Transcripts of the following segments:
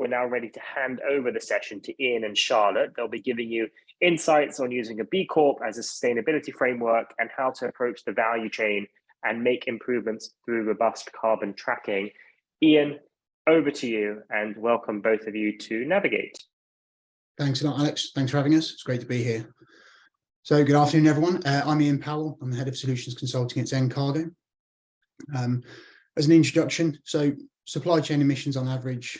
we're now ready to hand over the session to Ian and Charlotte. They'll be giving you insights on using a B-Corp as a sustainability framework and how to approach the value chain and make improvements through robust carbon tracking. Ian, over to you, and welcome both of you to Navigate. Thanks a lot, Alex. Thanks for having us. It's great to be here. So good afternoon, everyone. I'm Ian Powell. I'm the Head of Solutions Consulting at Zen Cargo. As an introduction, so supply chain emissions on average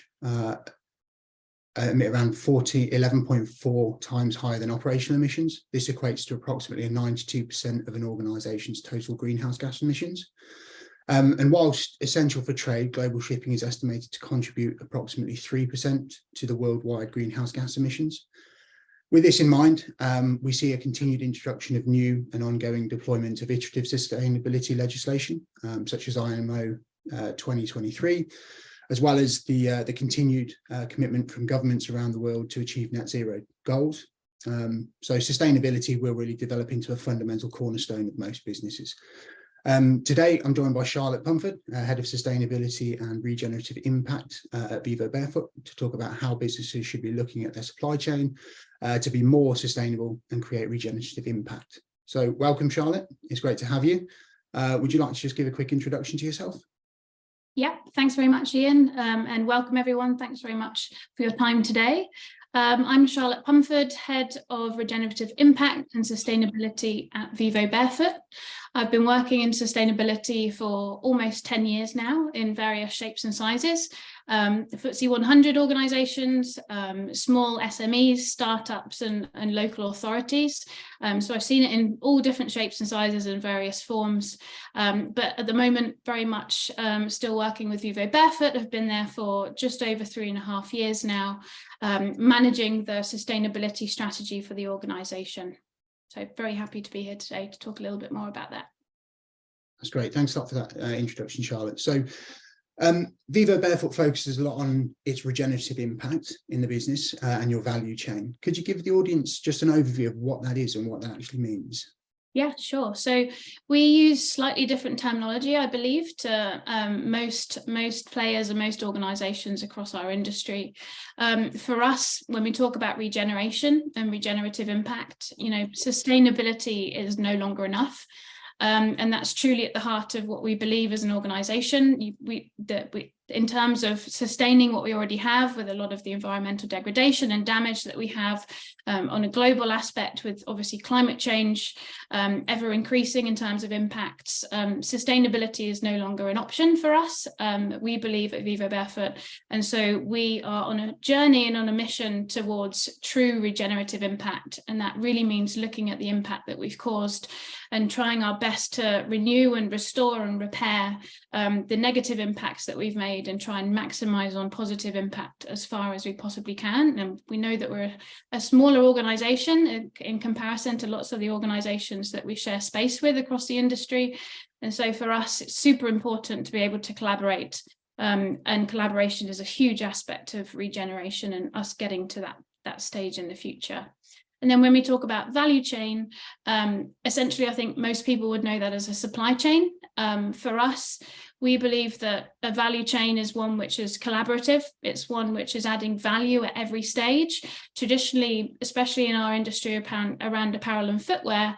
emit around 11.4 times higher than operational emissions. This equates to approximately 92% of an organisation's total greenhouse gas emissions. And whilst essential for trade, global shipping is estimated to contribute approximately 3% to the worldwide greenhouse gas emissions. With this in mind, we see a continued introduction of new and ongoing deployment of iterative sustainability legislation, such as IMO 2023, as well as the continued commitment from governments around the world to achieve net zero goals. So sustainability will really develop into a fundamental cornerstone of most businesses. Today, I'm joined by Charlotte Pumford, Head of Sustainability and Regenerative Impact at Vivobarefoot, to talk about how businesses should be looking at their supply chain to be more sustainable and create regenerative impact. So welcome, Charlotte. It's great to have you. Would you like to just give a quick introduction to yourself? Yeah, thanks very much, Ian, and welcome everyone. Thanks very much for your time today. I'm Charlotte Pumford, Head of Regenerative Impact and Sustainability at Vivobarefoot. I've been working in sustainability for almost 10 years now in various shapes and sizes. The FTSE 100 organisations, small SMEs, startups and local authorities. So I've seen it in all different shapes and sizes and various forms. But at the moment, very much still working with Vivobarefoot. I've been there for just over 3.5 years now, managing the sustainability strategy for the organisation. So very happy to be here today to talk a little bit more about that. That's great. Thanks a lot for that introduction, Charlotte. So Vivobarefoot focuses a lot on its regenerative impact in the business and your value chain. Could you give the audience just an overview of what that is and what that actually means? Yeah, sure. So we use slightly different terminology, I believe, to most players and most organisations across our industry. For us, when we talk about regeneration and regenerative impact, sustainability is no longer enough. And that's truly at the heart of what we believe as an organisation. In terms of sustaining what we already have, with a lot of the environmental degradation and damage that we have on a global aspect, with obviously climate change ever increasing in terms of impacts, sustainability is no longer an option for us, we believe at Vivobarefoot. And so we are on a journey and on a mission towards true regenerative impact. And that really means looking at the impact that we've caused and trying our best to renew and restore and repair the negative impacts that we've made, and try and maximise on positive impact as far as we possibly can. And we know that we're a smaller organisation in comparison to lots of the organisations that we share space with across the industry. And so for us, it's super important to be able to collaborate. And collaboration is a huge aspect of regeneration and us getting to that stage in the future. And then when we talk about value chain, essentially, I think most people would know that as a supply chain. For us, we believe that a value chain is one which is collaborative. It's one which is adding value at every stage. Traditionally, especially in our industry around apparel and footwear,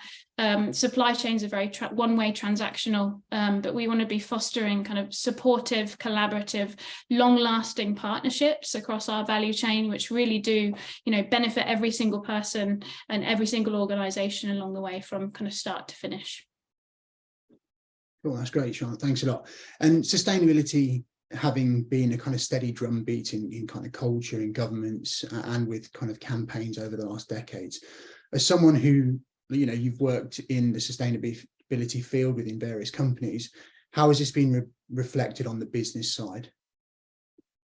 supply chains are very one-way transactional, but we want to be fostering kind of supportive, collaborative, long-lasting partnerships across our value chain, which really do, benefit every single person and every single organisation along the way from kind of start to finish. Cool, that's great, Charlotte. Thanks a lot. And sustainability, having been a kind of steady drumbeat in kind of culture, in governments, and with kind of campaigns over the last decades, as someone who, you've worked in the sustainability field within various companies, how has this been reflected on the business side?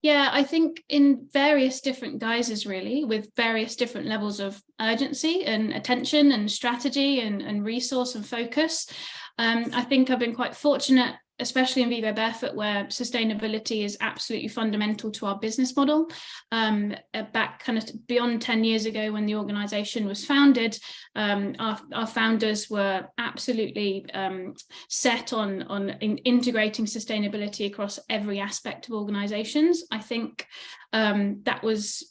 Yeah, I think in various different guises, really, with various different levels of urgency and attention and strategy and resource and focus. I think I've been quite fortunate especially in Vivobarefoot, where sustainability is absolutely fundamental to our business model. Back kind of beyond 10 years ago when the organisation was founded, our founders were absolutely set on integrating sustainability across every aspect of organisations. I think that was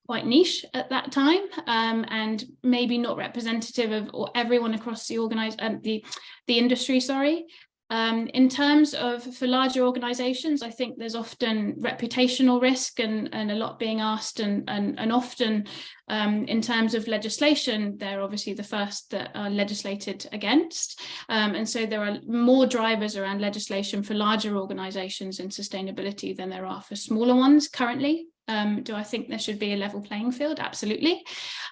quite niche at that time, and maybe not representative of everyone across the industry, sorry. In terms of for larger organizations, I think there's often reputational risk and a lot being asked, and often in terms of legislation, they're obviously the first that are legislated against. And so there are more drivers around legislation for larger organizations in sustainability than there are for smaller ones currently. Do I think there should be a level playing field? Absolutely.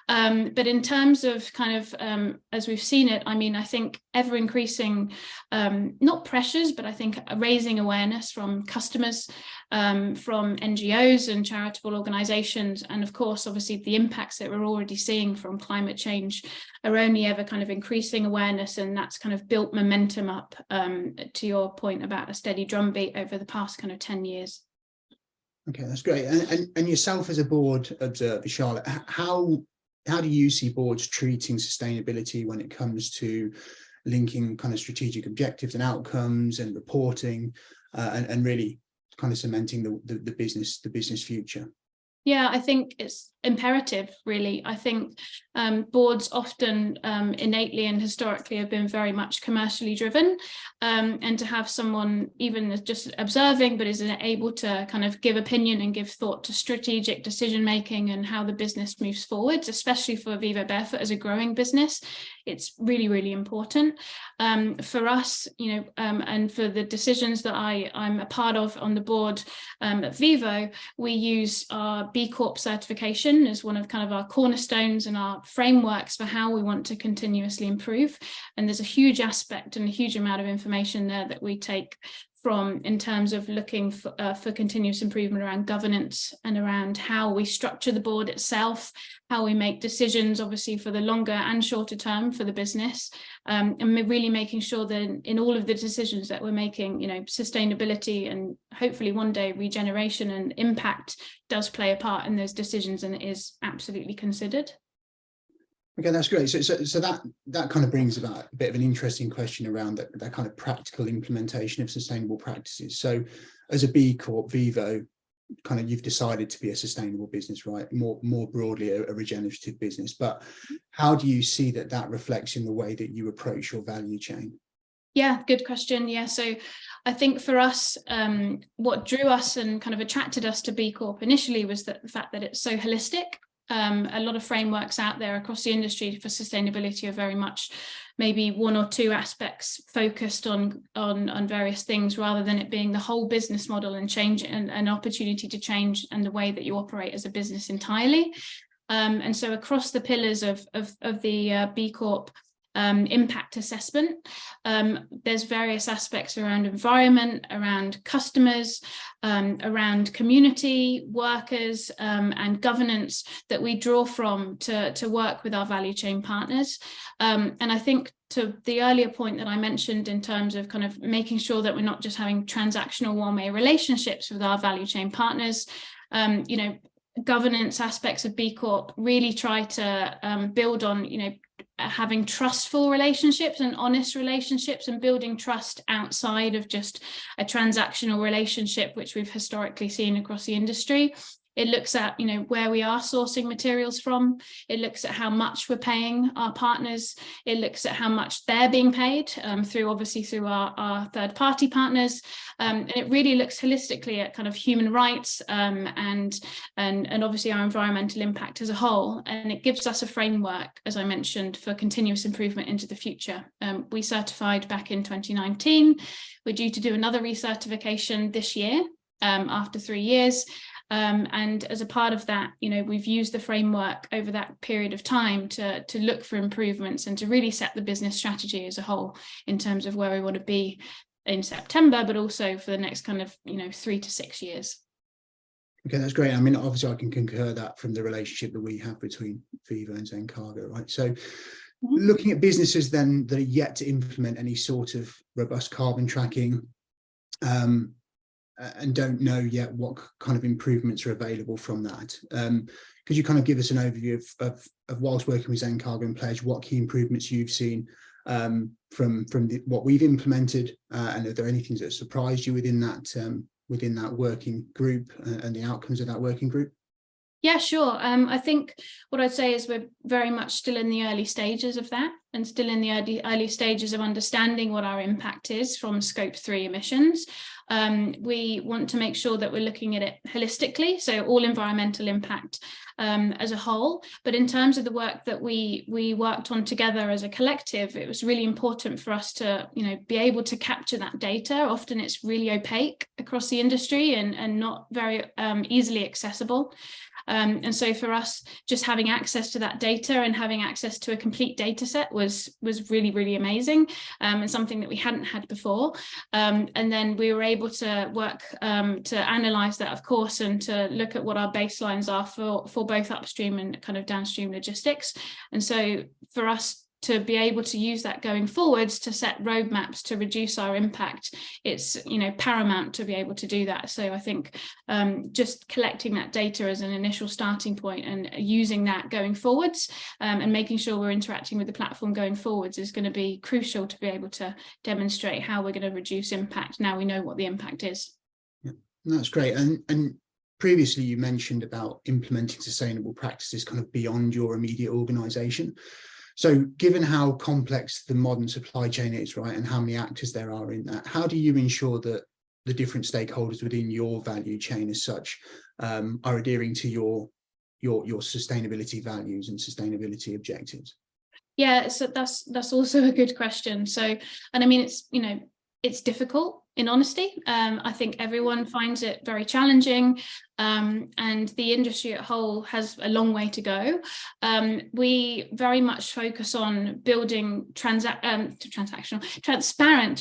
But in terms of kind of, as we've seen it, I mean, I think ever increasing, not pressures, but I think raising awareness from customers, from NGOs and charitable organizations, and of course, obviously the impacts that we're already seeing from climate change are only ever kind of increasing awareness, and that's kind of built momentum up, to your point about a steady drumbeat over the past kind of 10 years. Okay, that's great. And yourself as a board observer, Charlotte, how do you see boards treating sustainability when it comes to linking kind of strategic objectives and outcomes and reporting, and really kind of cementing the business future? Yeah, I think it's imperative, really. I think boards often innately and historically have been very much commercially driven, and to have someone even just observing but is able to kind of give opinion and give thought to strategic decision making and how the business moves forwards, especially for Vivobarefoot as a growing business, it's really, really important. For us, you know, and for the decisions that I'm a part of on the board at Vivo, we use our B-Corp certification as one of kind of our cornerstones and our frameworks for how we want to continuously improve. And there's a huge aspect and a huge amount of information there that we take from in terms of looking for continuous improvement around governance and around how we structure the board itself, how we make decisions, obviously for the longer and shorter term for the business, and we're really making sure that in all of the decisions that we're making, you know, sustainability and hopefully one day regeneration and impact does play a part in those decisions and is absolutely considered. Okay, that's great. So that kind of brings about a bit of an interesting question around that kind of practical implementation of sustainable practices. So as a B Corp, Vivo, kind of you've decided to be a sustainable business, right? More broadly, a regenerative business. But how do you see that reflects in the way that you approach your value chain? Yeah, good question. Yeah, so I think for us, what drew us and kind of attracted us to B Corp initially was the fact that it's so holistic. A lot of frameworks out there across the industry for sustainability are very much maybe one or two aspects focused on various things, rather than it being the whole business model and change and an opportunity to change and the way that you operate as a business entirely. And so across the pillars of the B Corp impact assessment, there's various aspects around environment, around customers, around community, workers, and governance that we draw from to work with our value chain partners. And I think to the earlier point that I mentioned in terms of kind of making sure that we're not just having transactional one-way relationships with our value chain partners, you know, governance aspects of B Corp really try to build on, you know, having trustful relationships and honest relationships and building trust outside of just a transactional relationship, which we've historically seen across the industry. It looks at, you know, where we are sourcing materials from. It looks at how much we're paying our partners. It looks at how much they're being paid through our third-party partners. And it really looks holistically at kind of human rights and obviously our environmental impact as a whole. And it gives us a framework, as I mentioned, for continuous improvement into the future. We certified back in 2019. We're due to do another recertification this year after 3 years. And as a part of that, you know, we've used the framework over that period of time to look for improvements and to really set the business strategy as a whole in terms of where we want to be in September, but also for the next kind of, you know, 3 to 6 years. Okay, that's great. I mean, obviously I can concur that from the relationship that we have between Vivo and Zen Cargo, right? So looking at businesses then that are yet to implement any sort of robust carbon tracking, and don't know yet what kind of improvements are available from that. Could you kind of give us an overview of whilst working with Zen Cargo and Pledge, what key improvements you've seen from what we've implemented, and are there anything that surprised you within that working group and the outcomes of that working group? Yeah, sure. I think what I'd say is we're very much still in the early stages of that, and still in the early stages of understanding what our impact is from Scope 3 emissions. We want to make sure that we're looking at it holistically, so all environmental impact as a whole. But in terms of the work that we worked on together as a collective, it was really important for us to, be able to capture that data. Often it's really opaque across the industry and not very easily accessible. And so for us, just having access to that data and having access to a complete data set was really, really amazing, and something that we hadn't had before. And then we were able to work to analyze that, of course, and to look at what our baselines are for both upstream and kind of downstream logistics. And so for us to be able to use that going forwards to set roadmaps to reduce our impact, it's paramount to be able to do that. So I think just collecting that data as an initial starting point and using that going forwards, and making sure we're interacting with the platform going forwards is going to be crucial to be able to demonstrate how we're going to reduce impact now we know what the impact is. Yeah, that's great. And previously you mentioned about implementing sustainable practices kind of beyond your immediate organization. So given how complex the modern supply chain is, right, and how many actors there are in that, how do you ensure that the different stakeholders within your value chain as such are adhering to your sustainability values and sustainability objectives? Yeah, so that's also a good question. So, and I mean, it's difficult, in honesty. I think everyone finds it very challenging, and the industry at whole has a long way to go. We very much focus on building transparent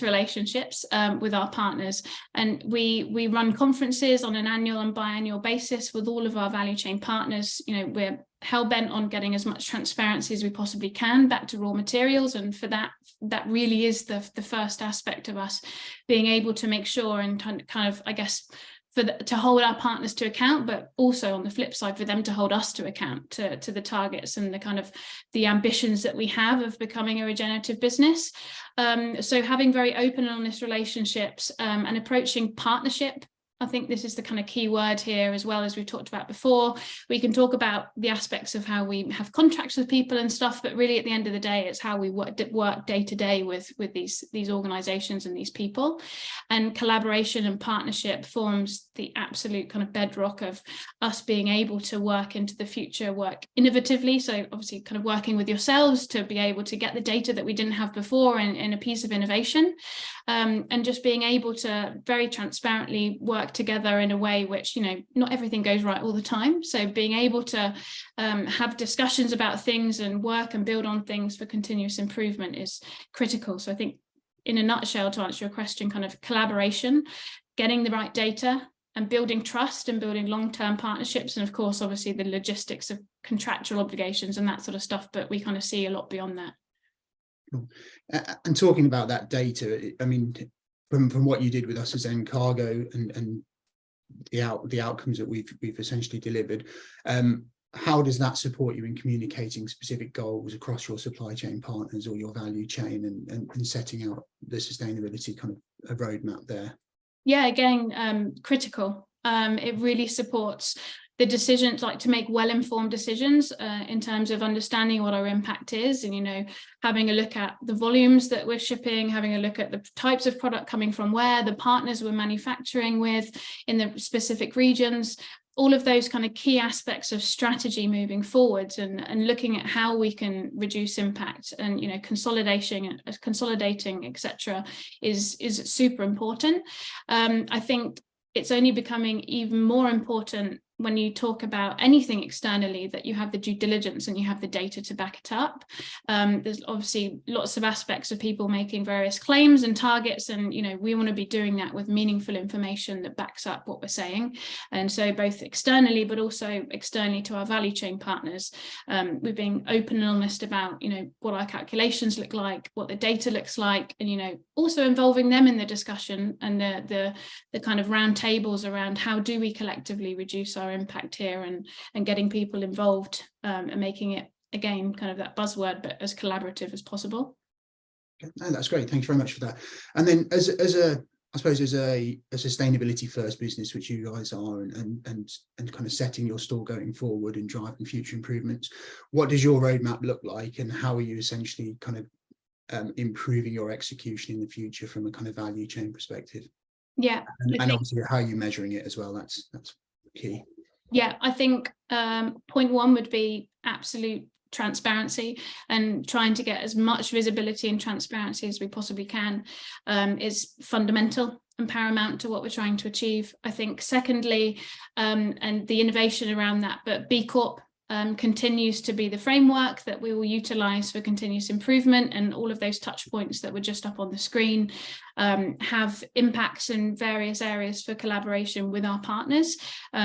relationships with our partners, and we run conferences on an annual and biannual basis with all of our value chain partners. We're hell-bent on getting as much transparency as we possibly can back to raw materials, and for that really is the first aspect of us being able to make sure and kind of, I guess, to hold our partners to account, but also on the flip side for them to hold us to account to the targets and the kind of the ambitions that we have of becoming a regenerative business. So having very open and honest relationships, and approaching partnership, I think this is the kind of key word here, as well as we've talked about before. We can talk about the aspects of how we have contracts with people and stuff, but really at the end of the day, it's how we work day to day with these organizations and these people. And collaboration and partnership forms the absolute kind of bedrock of us being able to work into the future, work innovatively. So obviously kind of working with yourselves to be able to get the data that we didn't have before in a piece of innovation, and just being able to very transparently work together in a way which, not everything goes right all the time. So being able to have discussions about things and work and build on things for continuous improvement is critical. So I think in a nutshell, to answer your question, kind of collaboration, getting the right data and building trust and building long-term partnerships. And of course, obviously the logistics of contractual obligations and that sort of stuff, but we kind of see a lot beyond that. And talking about that data, I mean, from what you did with us as Zen Cargo and the outcomes that we've essentially delivered, how does that support you in communicating specific goals across your supply chain partners or your value chain and setting out the sustainability kind of a roadmap there? Yeah, again, critical. It really supports the decisions, like to make well-informed decisions in terms of understanding what our impact is, and having a look at the volumes that we're shipping, having a look at the types of product coming from where, the partners we're manufacturing with in the specific regions, all of those kind of key aspects of strategy moving forwards, and looking at how we can reduce impact, and consolidating, etc., is super important. I think it's only becoming even more important when you talk about anything externally, that you have the due diligence and you have the data to back it up. There's obviously lots of aspects of people making various claims and targets, and we want to be doing that with meaningful information that backs up what we're saying. And so both externally, but also externally to our value chain partners, we're being open and honest about what our calculations look like, what the data looks like, and also involving them in the discussion and the kind of round tables around how do we collectively reduce our impact here, and getting people involved, and making it, again, kind of that buzzword, but as collaborative as possible. Okay. No, that's great. Thanks very much for that. And then as a sustainability first business, which you guys are, and kind of setting your store going forward and driving future improvements, what does your roadmap look like, and how are you essentially kind of improving your execution in the future from a kind of value chain perspective? Yeah, and obviously how are you measuring it as well? That's key. Yeah, I think point one would be absolute transparency, and trying to get as much visibility and transparency as we possibly can is fundamental and paramount to what we're trying to achieve. I think secondly, and the innovation around that, but B-Corp continues to be the framework that we will utilize for continuous improvement, and all of those touch points that were just up on the screen have impacts in various areas for collaboration with our partners.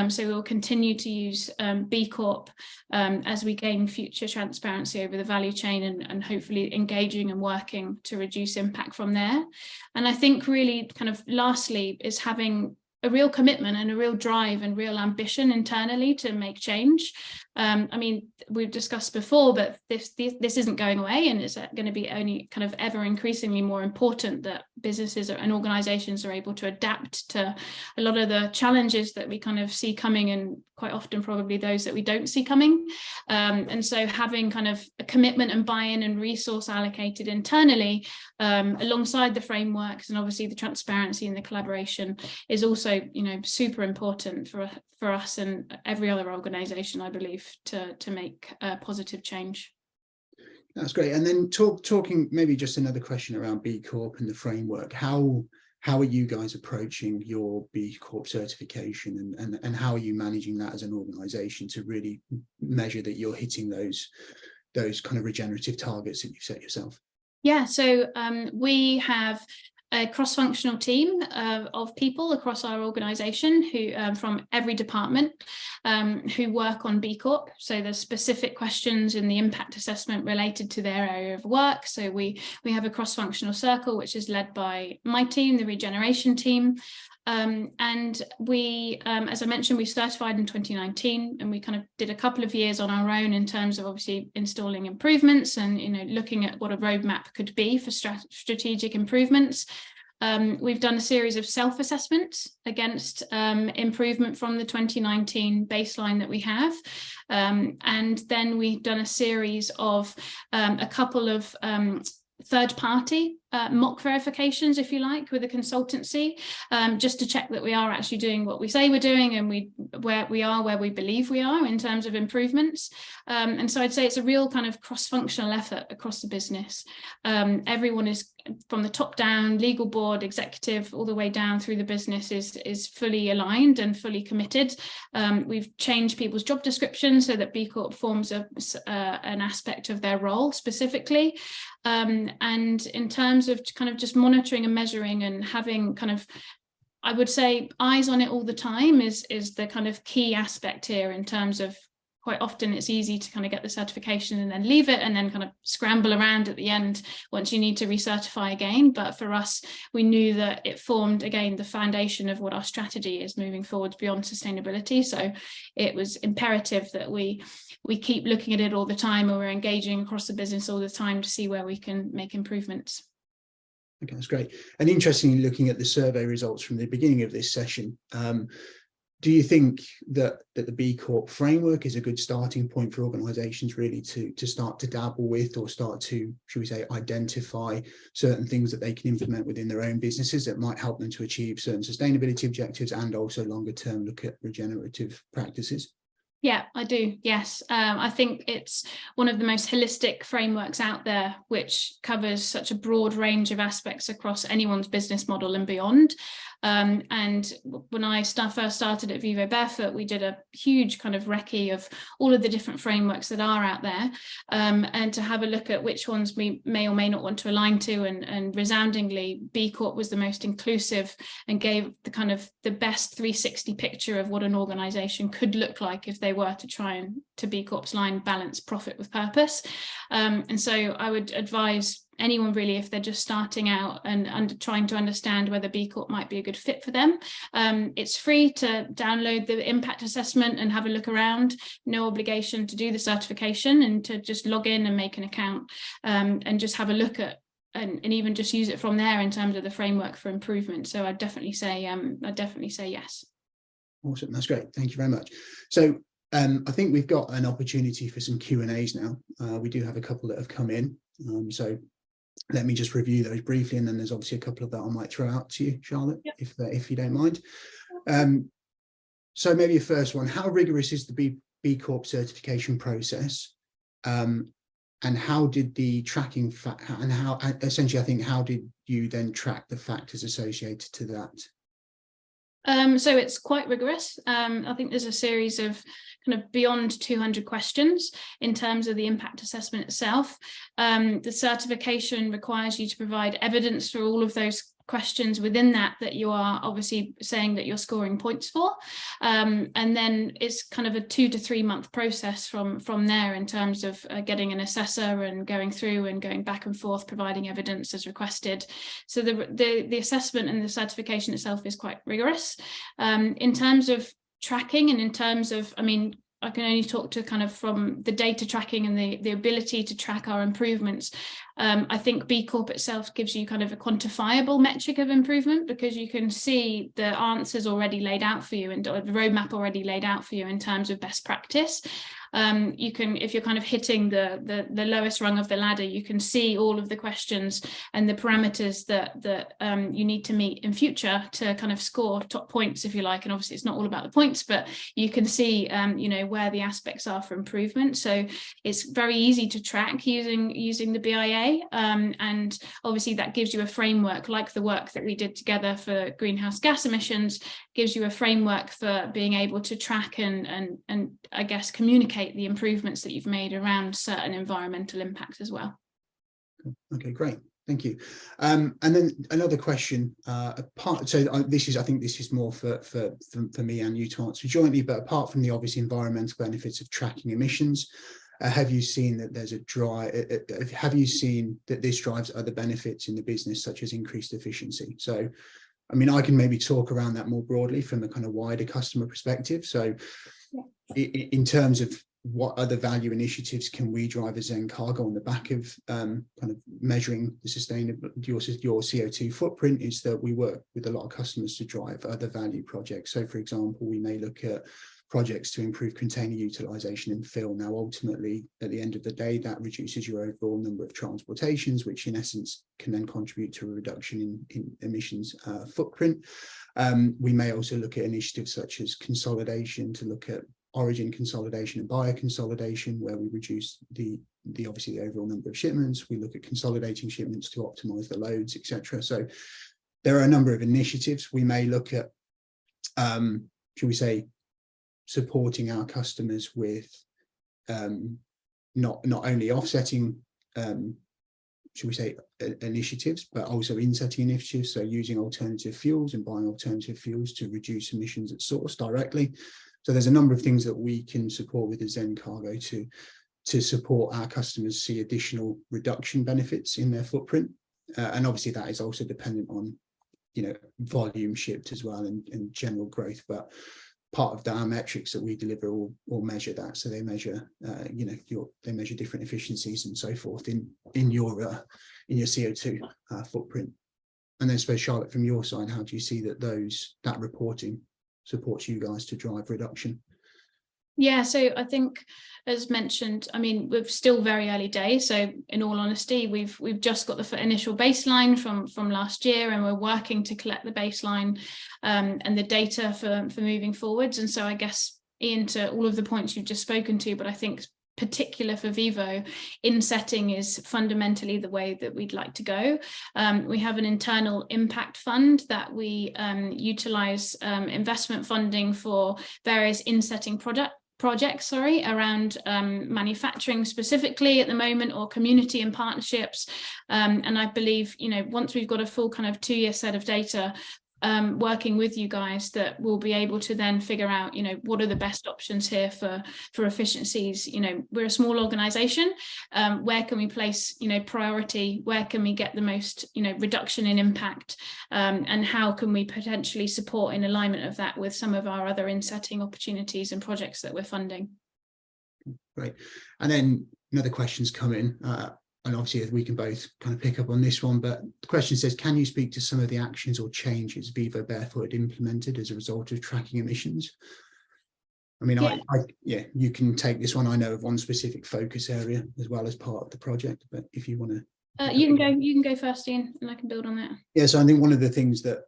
So we will continue to use B-Corp as we gain future transparency over the value chain, and hopefully engaging and working to reduce impact from there. And I think really kind of lastly is having a real commitment and a real drive and real ambition internally to make change. I mean, we've discussed before, but this isn't going away, and it's going to be only kind of ever increasingly more important that businesses and organizations are able to adapt to a lot of the challenges that we kind of see coming, and quite often probably those that we don't see coming. And so having kind of a commitment and buy-in and resource allocated internally alongside the frameworks, and obviously the transparency and the collaboration, is also super important for us and every other organization, I believe, to make positive change. That's great. And then talking maybe just another question around B Corp and the framework. How are you guys approaching your B Corp certification, and how are you managing that as an organization to really measure that you're hitting those kind of regenerative targets that you've set yourself? Yeah, so we have a cross-functional team of people across our organisation who from every department who work on B Corp. So there's specific questions in the impact assessment related to their area of work. So we have a cross-functional circle which is led by my team, the regeneration team. And we, as I mentioned, we certified in 2019, and we kind of did a couple of years on our own in terms of obviously installing improvements and looking at what a roadmap could be for strategic improvements. We've done a series of self-assessments against improvement from the 2019 baseline that we have, and then we've done a series of a couple of third-party mock verifications, if you like, with a consultancy, just to check that we are actually doing what we say we're doing, and where we believe we are in terms of improvements. And so I'd say it's a real kind of cross-functional effort across the business. Everyone is, from the top down, legal board, executive, all the way down through the business, is fully aligned and fully committed. We've changed people's job descriptions so that B Corp forms an aspect of their role specifically. And in terms of kind of just monitoring and measuring and having kind of, I would say, eyes on it all the time is the kind of key aspect here, in terms of quite often it's easy to kind of get the certification and then leave it and then kind of scramble around at the end once you need to recertify again. But for us, we knew that it formed, again, the foundation of what our strategy is moving forward beyond sustainability. So it was imperative that we keep looking at it all the time, and we're engaging across the business all the time to see where we can make improvements. Okay, that's great. And interestingly, looking at the survey results from the beginning of this session, do you think that the B Corp framework is a good starting point for organizations really to start to dabble with, or start to, should we say, identify certain things that they can implement within their own businesses that might help them to achieve certain sustainability objectives, and also longer term look at regenerative practices? Yeah, I do. Yes. I think it's one of the most holistic frameworks out there, which covers such a broad range of aspects across anyone's business model and beyond. And when I first started at Vivobarefoot, we did a huge kind of recce of all of the different frameworks that are out there, and to have a look at which ones we may or may not want to align to, and resoundingly, B-Corp was the most inclusive and gave the kind of the best 360 picture of what an organization could look like if they were to try and, to B-Corp's line, balance profit with purpose. And so I would advise anyone really, if they're just starting out and trying to understand whether B-Corp might be a good fit for them. It's free to download the impact assessment and have a look around. No obligation to do the certification, and to just log in and make an account, and just have a look at, and even just use it from there in terms of the framework for improvement. So I'd definitely say yes. Awesome, that's great. Thank you very much. So I think we've got an opportunity for some Q&As now. We do have a couple that have come in. So let me just review those briefly, and then there's obviously a couple of that I might throw out to you, Charlotte, yep, if you don't mind. So maybe a first one: how rigorous is the B Corp certification process, and how did the tracking and how essentially, I think, how did you then track the factors associated to that? So it's quite rigorous. I think there's a series of kind of beyond 200 questions in terms of the impact assessment itself. The certification requires you to provide evidence for all of those questions within that you are obviously saying that you're scoring points for, and then it's kind of a 2 to 3 month process from there in terms of getting an assessor and going through and going back and forth, providing evidence as requested. So the assessment and the certification itself is quite rigorous. In terms of tracking, and in terms of, I mean, I can only talk to kind of from the data tracking and the ability to track our improvements. I think B Corp itself gives you kind of a quantifiable metric of improvement, because you can see the answers already laid out for you, and the roadmap already laid out for you in terms of best practice. You can, if you're kind of hitting the lowest rung of the ladder, you can see all of the questions and the parameters that you need to meet in future to kind of score top points, if you like. And obviously it's not all about the points, but you can see you know, where the aspects are for improvement. So it's very easy to track using the BIA, and obviously that gives you a framework, like the work that we did together for greenhouse gas emissions, gives you a framework for being able to track and I guess communicate the improvements that you've made around certain environmental impacts as well. Okay, great, thank you. And then another question, I think this is more for me and you to answer jointly, but apart from the obvious environmental benefits of tracking emissions, have you seen that there's have you seen that this drives other benefits in the business, such as increased efficiency? So I mean, I can maybe talk around that more broadly from a kind of wider customer perspective. So in terms of what other value initiatives can we drive as Zen Cargo on the back of kind of measuring the sustainable your CO2 footprint, is that we work with a lot of customers to drive other value projects. So for example, we may look at projects to improve container utilization and fill. Now, ultimately, at the end of the day, that reduces your overall number of transportations, which in essence can then contribute to a reduction in emissions footprint. We may also look at initiatives such as consolidation, to look at origin consolidation and buyer consolidation, where we reduce obviously the overall number of shipments. We look at consolidating shipments to optimize the loads, etc. So there are a number of initiatives. We may look at, should we say, supporting our customers with not only offsetting, should we say, initiatives, but also insetting initiatives. So using alternative fuels and buying alternative fuels to reduce emissions at source directly. So there's a number of things that we can support with the Zen Cargo to support our customers see additional reduction benefits in their footprint. And obviously that is also dependent on, you know, volume shipped as well, and general growth. But part of our metrics that we deliver will measure that. So they measure, you know, they measure different efficiencies and so forth in your CO2 footprint. And then, I suppose, Charlotte, from your side, how do you see that reporting supports you guys to drive reduction? Yeah, so I think, as mentioned, I mean, we're still very early days. So in all honesty, we've just got the initial baseline from last year, and we're working to collect the baseline and the data for moving forwards. And so I guess, Ian, to all of the points you've just spoken to, but I think particular for Vivo, insetting is fundamentally the way that we'd like to go. We have an internal impact fund that we utilize investment funding for various insetting projects around manufacturing specifically at the moment, or community and partnerships. And I believe, once we've got a full kind of 2-year set of data, working with you guys, that we'll be able to then figure out, what are the best options here for efficiencies. We're a small organization. Where can we place, priority? Where can we get the most, reduction in impact? And how can we potentially support in alignment of that with some of our other insetting opportunities and projects that we're funding? Great. And then another question's come in. And obviously we can both kind of pick up on this one, but the question says, can you speak to some of the actions or changes Vivobarefoot implemented as a result of tracking emissions? I mean, yeah. You can take this one. I know of one specific focus area as well as part of the project, but if you want to. You can go first, Ian, and I can build on that. Yeah, so I think one of the things that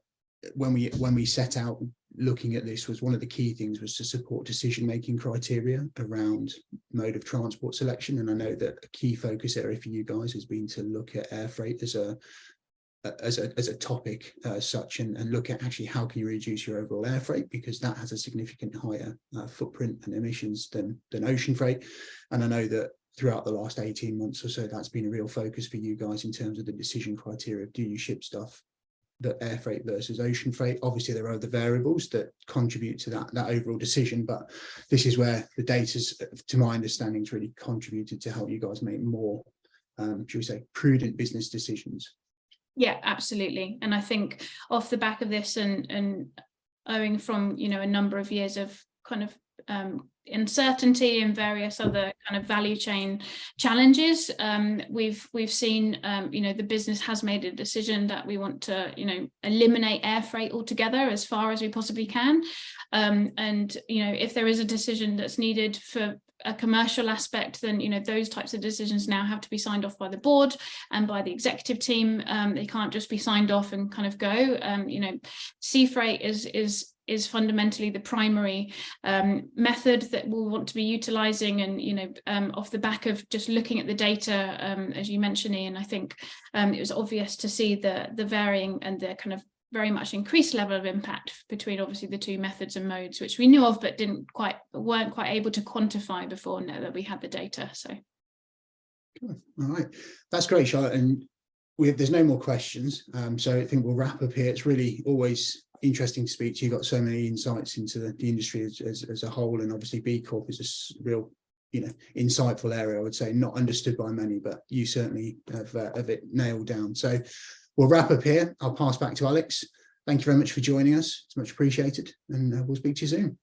when we set out looking at this, was one of the key things was to support decision-making criteria around mode of transport selection. And I know that a key focus area for you guys has been to look at air freight as a topic such, and look at actually how can you reduce your overall air freight, because that has a significant higher footprint and emissions than ocean freight. And I know that throughout the last 18 months or so, that's been a real focus for you guys in terms of the decision criteria of, do you ship stuff that air freight versus ocean freight? Obviously there are other variables that contribute to that overall decision, but this is where the data's, to my understanding, has really contributed to help you guys make more should we say prudent business decisions. Yeah, absolutely. And I think off the back of this, and owing from a number of years of kind of uncertainty and various other kind of value chain challenges, we've seen the business has made a decision that we want to eliminate air freight altogether as far as we possibly can, and if there is a decision that's needed for a commercial aspect, then those types of decisions now have to be signed off by the board and by the executive team. They can't just be signed off and kind of go. Sea freight is fundamentally the primary method that we'll want to be utilizing, and off the back of just looking at the data, as you mentioned, Ian, I think it was obvious to see the varying and the kind of very much increased level of impact between obviously the two methods and modes, which we knew of but weren't quite able to quantify before, now that we had the data. So all right, that's great, Charlotte, and there's no more questions, so I think we'll wrap up here. It's really always interesting to speak to you. You've got so many insights into the industry as a whole, and obviously B-Corp is a real insightful area, I would say, not understood by many, but you certainly have it nailed down. So we'll wrap up here. I'll pass back to Alex. Thank you very much for joining us. It's much appreciated, and we'll speak to you soon.